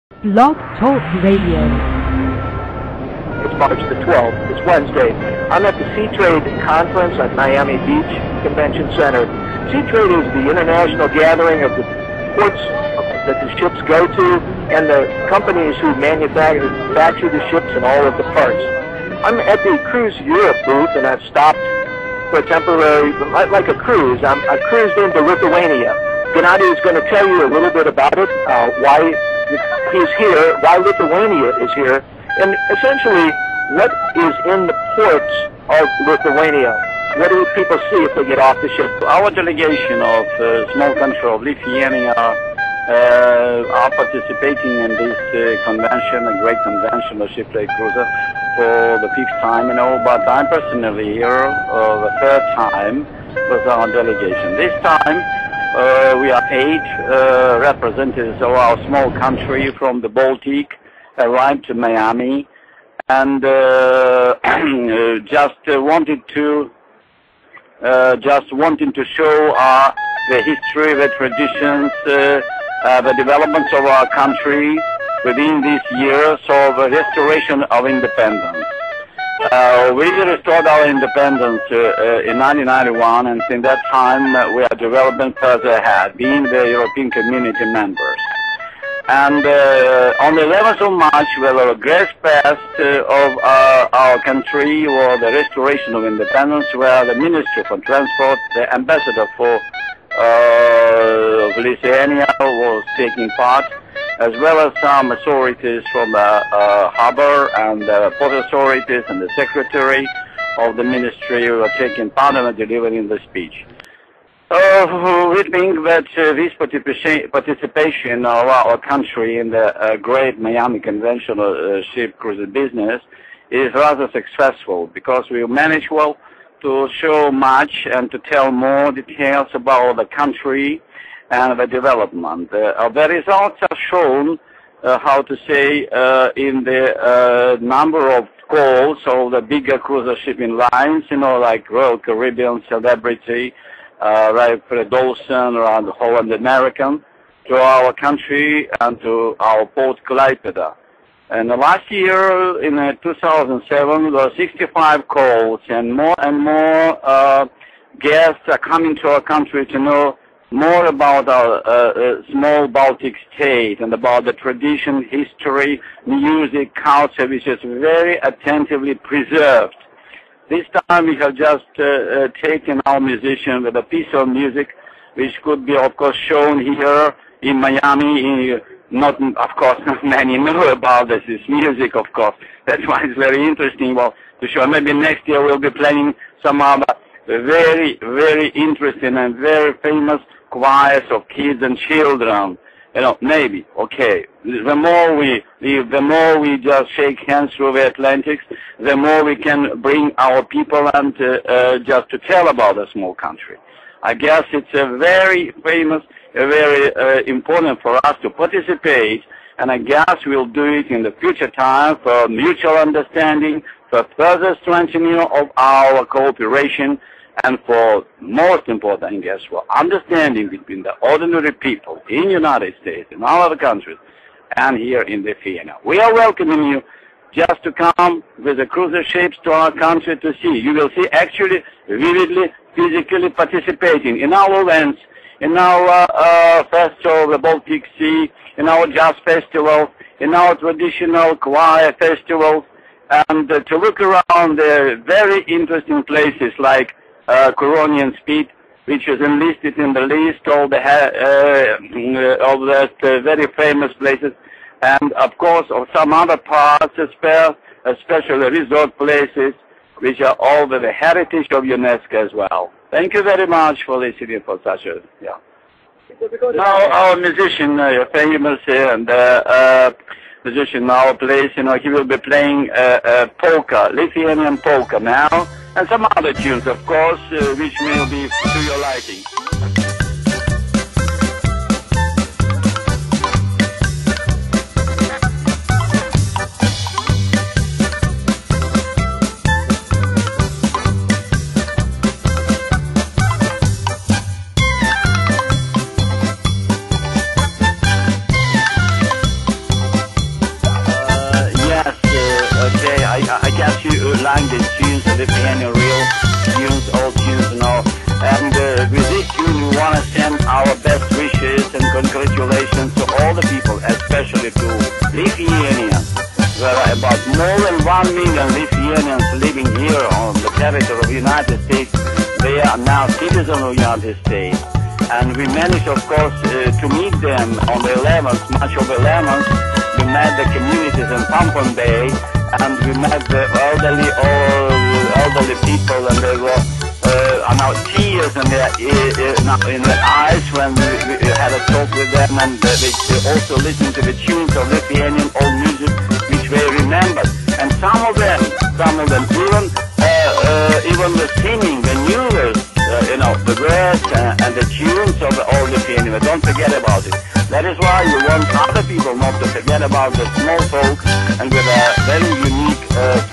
Blog Talk Radio. It's March the 12th. It's Wednesday. I'm at the Seatrade conference at Miami Beach Convention Center. Seatrade is the international gathering of the ports that the ships go to and the companies who manufacture the ships and all of the parts. I'm at the Cruise Europe booth, and I've stopped for a temporary, like a cruise. I cruised into Lithuania. Gennady is going to tell you a little bit about it, why he's here, why Lithuania is here, and essentially what is in the ports of Lithuania. What do people see if they get off the ship? Our delegation of small country of Lithuania are participating in this convention, a great convention of Seatrade cruiser, for the 5th time, but I'm personally here the 3rd time with our delegation. This time we are 8 representatives of our small country from the Baltic, arrived to Miami, and just wanting to show the history, the traditions, the developments of our country within these years of restoration of independence. We restored our independence in 1991, and since that time we are developing further ahead, being the European Community members. And on the 11th of March, we had a great fest of our country, or the restoration of independence, where the Ministry for Transport, the ambassador for Lithuania was taking part, as well as some authorities from the harbor and the port authorities and the secretary of the ministry who are taking part and delivering the speech. We think that this participation of our country in the great Miami conventional ship cruiser business is rather successful, because we managed well to show much and to tell more details about the country and the development. The results are shown, in the number of calls of the bigger cruiser shipping lines, like Royal Caribbean, Celebrity, Fred Olsen, or the Holland American, to our country and to our port Klaipėda. And last year, in 2007, there were 65 calls, and more guests are coming to our country to know more about our small Baltic state and about the tradition, history, music, culture, which is very attentively preserved. This time we have just taken our musician with a piece of music which could be, of course, shown here in Miami. Not many know about this music, of course. That's why it's very interesting to show. Maybe next year we'll be playing some other very, very interesting and very famous choirs of kids and children. Maybe, okay. The more we just shake hands through the Atlantic, the more we can bring our people and just to tell about a small country. I guess it's a very famous, very important for us to participate, and I guess we'll do it in the future time for mutual understanding, for further strengthening of our cooperation, and for most important, I guess, for understanding between the ordinary people in the United States, in all other countries, and here in Lithuania. We are welcoming you just to come with the cruiser ships to our country to see. You will see actually vividly, physically participating in our events, in our festival of the Baltic Sea, in our jazz festival, in our traditional choir festivals, and to look around the very interesting places like Coronian Speed, which is enlisted in the list of that very famous places, and of course of some other parts, especially resort places, which are all the heritage of UNESCO as well. Thank you very much for listening for such a, Now our musician, famous and musician now plays, he will be playing polka, Lithuanian polka now, and some other tunes, of course, which may be to your liking. Lithuanian real tunes, old tunes, you know. And with this tune, we want to send our best wishes and congratulations to all the people, especially to Lithuania. There are about more than 1 million Lithuanians living here on the territory of the United States. They are now citizens of the United States. And we managed, of course, to meet them on the 11th, March of the 11th. We met the communities in Pompon Bay, and we met the elderly people, and they were now tears in their eyes when we had a talk with them, and they also listened to the tunes of Lithuanian old music, which they remembered. And some of them even the singing, the new words, the words and the tunes of the old Lithuanian. Don't forget about it. That is why we want other people not to forget about the small folk and with a very unique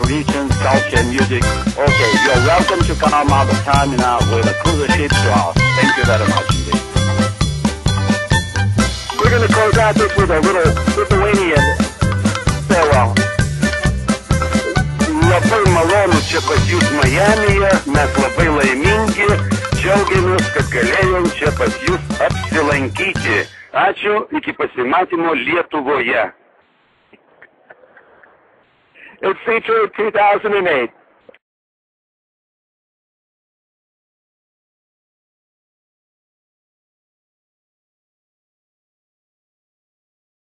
traditions, culture, and music. Okay, you're welcome to come out of time now with a cruiser ship to us. Thank you very much indeed. We're going to close out this with a little Lithuanian farewell. Labai malonu čia pas jūs Majamyje, mes labai laimingi, džiaugiamės, kad galėjom čia pas jūs apsilankyti. Ačiū, iki pasimatymo Lietuvoje. It's Seatrade 2008.